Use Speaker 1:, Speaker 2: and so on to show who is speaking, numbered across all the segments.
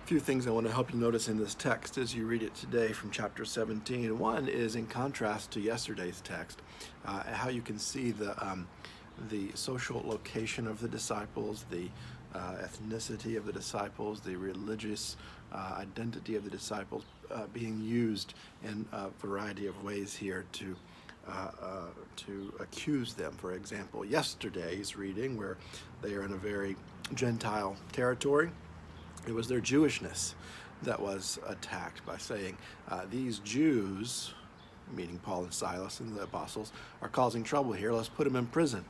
Speaker 1: A few things I want to help you notice in this text as you read it today from chapter 17. One is in contrast to yesterday's text, how you can see the social location of the disciples, the ethnicity of the disciples, the religious identity of the disciples being used in a variety of ways here to accuse them. For example, yesterday's reading, where they are in a very Gentile territory, it was their Jewishness that was attacked by saying, these Jews, meaning Paul and Silas and the apostles, are causing trouble here, let's put them in prison.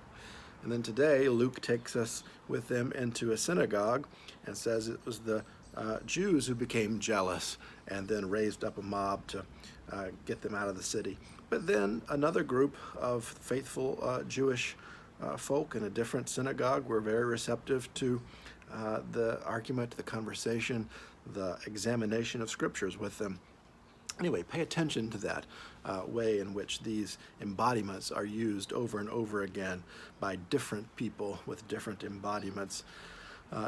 Speaker 1: And then today, Luke takes us with them into a synagogue and says it was the Jews who became jealous and then raised up a mob to get them out of the city. But then another group of faithful Jewish folk in a different synagogue were very receptive to the argument, the conversation, the examination of scriptures with them. Anyway, pay attention to that way in which these embodiments are used over and over again by different people with different embodiments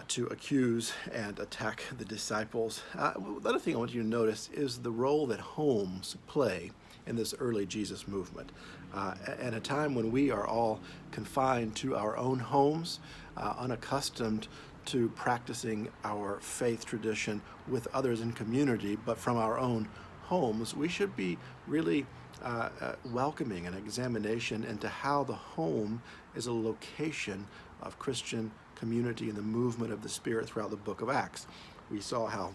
Speaker 1: to accuse and attack the disciples. The other thing I want you to notice is the role that homes play in this early Jesus movement. At a time when we are all confined to our own homes, unaccustomed to practicing our faith tradition with others in community, but from our own homes, we should be really welcoming an examination into how the home is a location of Christian community and the movement of the Spirit throughout the book of Acts. We saw how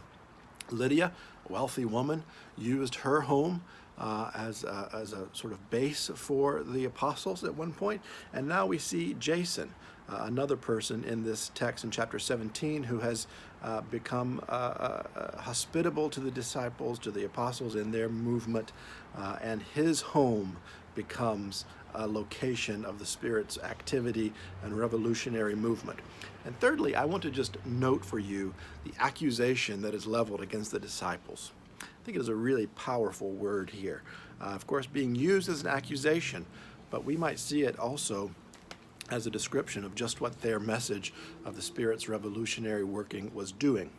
Speaker 1: Lydia, a wealthy woman, used her home as a sort of base for the apostles at one point. And now we see Jason, another person in this text in chapter 17 who has become hospitable to the disciples, to the apostles in their movement, and his home becomes a location of the Spirit's activity and revolutionary movement. And thirdly, I want to just note for you the accusation that is leveled against the disciples. I think it is a really powerful word here. Of course, being used as an accusation, but we might see it also as a description of just what their message of the Spirit's revolutionary working was doing.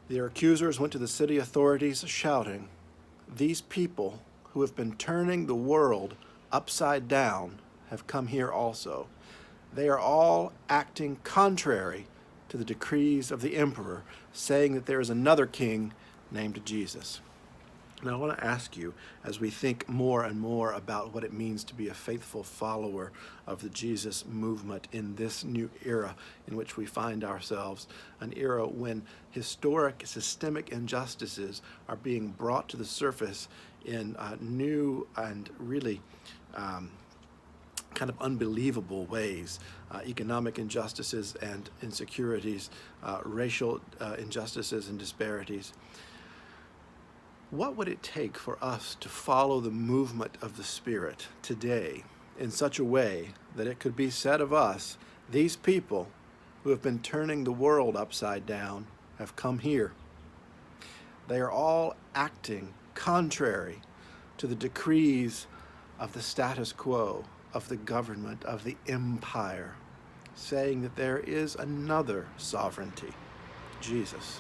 Speaker 1: Their accusers went to the city authorities shouting, "These people who have been turning the world upside down have come here also. They are all acting contrary to the decrees of the emperor, saying that there is another king named Jesus." Now I want to ask you, as we think more and more about what it means to be a faithful follower of the Jesus movement in this new era in which we find ourselves, an era when historic systemic injustices are being brought to the surface in new and really kind of unbelievable ways, economic injustices and insecurities, racial injustices and disparities. What would it take for us to follow the movement of the Spirit today in such a way that it could be said of us, these people who have been turning the world upside down have come here? They are all acting contrary to the decrees of the status quo, of the government, of the empire, saying that there is another sovereignty, Jesus.